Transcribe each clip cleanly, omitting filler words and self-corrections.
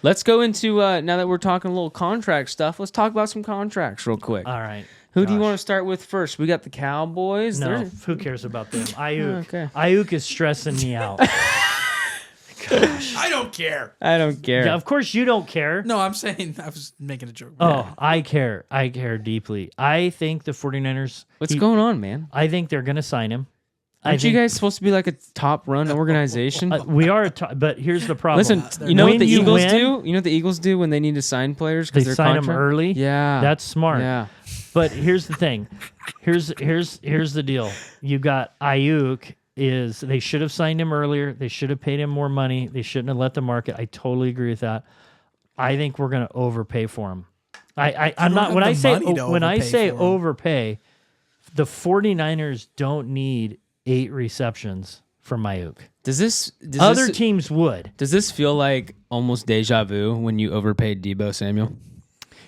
Let's go into, now that we're talking a little contract stuff, let's talk about some contracts real quick. All right. Who do you want to start with first? We got the Cowboys. No, who cares about them? Ayuk. Okay. Ayuk is stressing me out. Gosh. I don't care. I don't care. Yeah, of course you don't care. No, I'm saying I was making a joke. Oh, I care. I care deeply. I think the 49ers... What's going on, man? I think they're going to sign him. Aren't you guys supposed to be like a top-run organization? We are, but here's the problem. Listen, you know what the Eagles do? You know what the Eagles do when they need to sign players? They sign them early. Yeah. That's smart. Yeah. But here's the thing. Here's the deal. You got Ayuk. They should have signed him earlier. They should have paid him more money. They shouldn't have let the market. I totally agree with that. I think we're going to overpay for him. I'm not when I say overpay, the 49ers don't need 8 receptions from Ayuk. Other teams would. Does this feel like almost deja vu when you overpaid Deebo Samuel?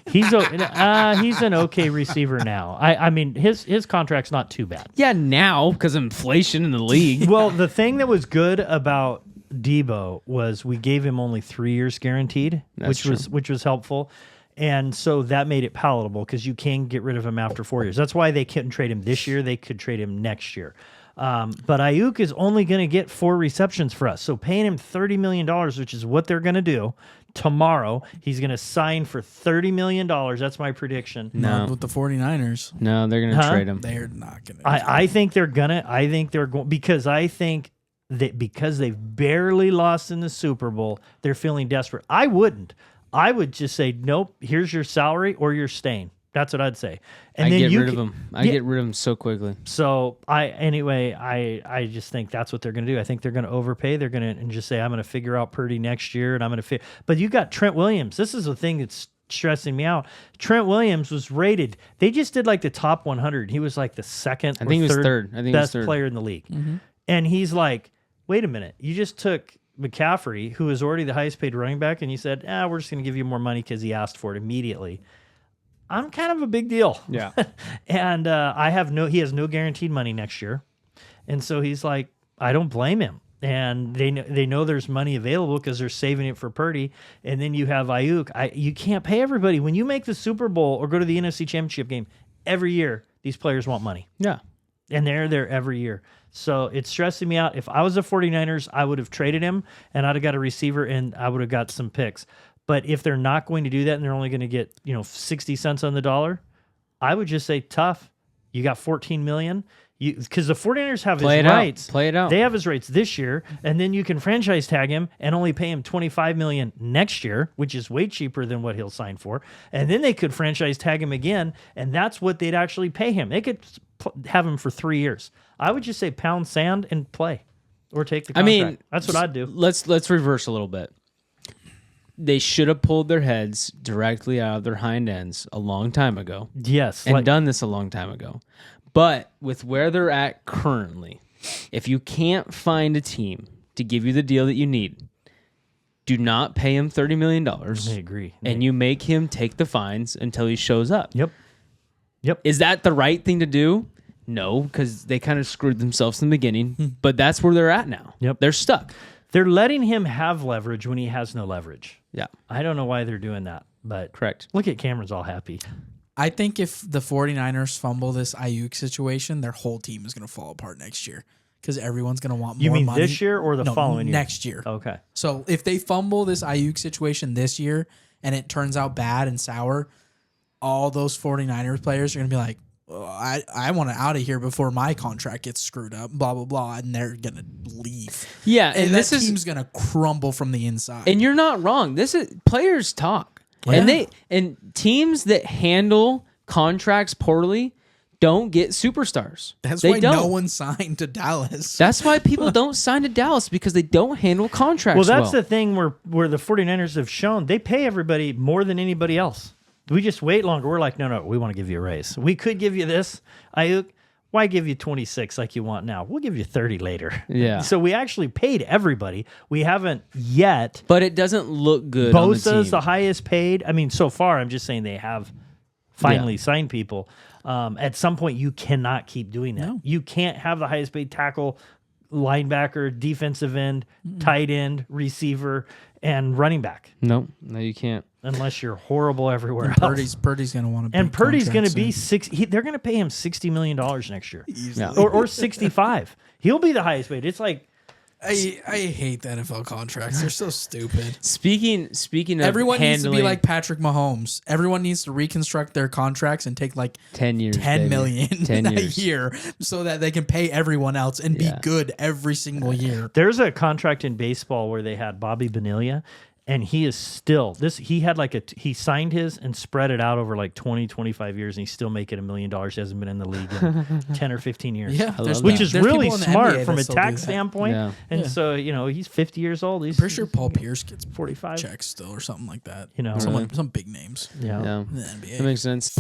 He's an okay receiver now. I mean, his contract's not too bad. Yeah, now because of inflation in the league. Well, the thing that was good about Deebo was we gave him only 3 years guaranteed, which was helpful. And so that made it palatable because you can get rid of him after 4 years. That's why they couldn't trade him this year. They could trade him next year. But Ayuk is only going to get 4 receptions for us. So paying him $30 million, which is what they're going to do tomorrow, he's going to sign for $30 million. That's my prediction. Not with the 49ers. No, they're going to trade him. They're not going to. I think they're going to. Because I think that because they've barely lost in the Super Bowl, they're feeling desperate. I wouldn't. I would just say, nope, here's your salary or you're staying. That's what I'd say. And then get rid of him. I get rid of him so quickly. So I just think that's what they're going to do. I think they're going to overpay. They're going to just say, I'm going to figure out Purdy next year, and I'm going to But you got Trent Williams. This is the thing that's stressing me out. Trent Williams was rated. They just did like the top 100. He was like the second. I think he was third. I think best he was third. player in the league. Mm-hmm. And he's like, wait a minute, you just took McCaffrey, who is already the highest paid running back, and you said, we're just going to give you more money because he asked for it immediately. I'm kind of a big deal. Yeah. And he has no guaranteed money next year. And so he's like, I don't blame him. And they know there's money available because they're saving it for Purdy. And then you have Ayuk. You can't pay everybody. When you make the Super Bowl or go to the NFC Championship game, every year these players want money. Yeah. And they're there every year. So it's stressing me out. If I was the 49ers, I would have traded him and I'd have got a receiver and I would have got some picks. But if they're not going to do that and they're only going to get 60 cents on the dollar, I would just say tough. You got $14 million. Because the 49ers have his rights. Play it out. They have his rights this year, and then you can franchise tag him and only pay him $25 million next year, which is way cheaper than what he'll sign for. And then they could franchise tag him again, and that's what they'd actually pay him. They could have him for 3 years. I would just say pound sand and play, or take the contract. I mean, that's what I'd do. Let's reverse a little bit. They should have pulled their heads directly out of their hind ends a long time ago. Yes. And done this a long time ago. But with where they're at currently, if you can't find a team to give you the deal that you need, do not pay him $30 million. I agree. And you make him take the fines until he shows up. Yep. Is that the right thing to do? No, because they kind of screwed themselves in the beginning. But that's where they're at now. Yep. They're stuck. They're letting him have leverage when he has no leverage. Yeah. I don't know why they're doing that, but correct. Look at Cameron's all happy. I think if the 49ers fumble this Ayuk situation, their whole team is going to fall apart next year because everyone's going to want more money. You mean this year or the following year? Next year. Okay. So if they fumble this Ayuk situation this year and it turns out bad and sour, all those 49ers players are going to be like, I want to out of here before my contract gets screwed up, blah, blah, blah, and they're going to leave. Yeah, and this team's going to crumble from the inside. And you're not wrong. This is players talk. Yeah. And teams that handle contracts poorly don't get superstars. That's why no one signed to Dallas. That's why people don't sign to Dallas, because they don't handle contracts well. That's the thing where the 49ers have shown they pay everybody more than anybody else. We just wait longer. We're like, no, we want to give you a raise. We could give you this, Ayuk. Why give you 26 like you want now? We'll give you 30 later. Yeah. So we actually paid everybody. We haven't yet. But it doesn't look good Bosa's on the team. The highest paid. I mean, so far, I'm just saying they have finally signed people. At some point, you cannot keep doing that. No. You can't have the highest paid tackle, linebacker, defensive end, tight end, receiver, and running back. No, you can't. Unless you're horrible everywhere else. Purdy's going to want to. And Purdy's going to be they're going to pay him $60 million next year, or 65. He'll be the highest paid. It's like I hate the NFL contracts. They're so stupid. Speaking of everyone needs to be handling- like Patrick Mahomes. Everyone needs to reconstruct their contracts and take like 10 years, $10 million 10 a years. year so that they can pay everyone else and be good every single year. there's a contract in baseball where they had Bobby Bonilla, and he is still he had like he signed his and spread it out over like 20, 25 years, and he's still making $1 million. He hasn't been in the league in 10 or 15 years. Yeah, which is really people in the smart NBA from that a still do tax that. standpoint. Yeah. And so, he's 50 years old. He's Pretty sure Paul Pierce gets 45 checks still or something like that. You know, some big names. Yeah. Yeah, in the NBA. that makes sense.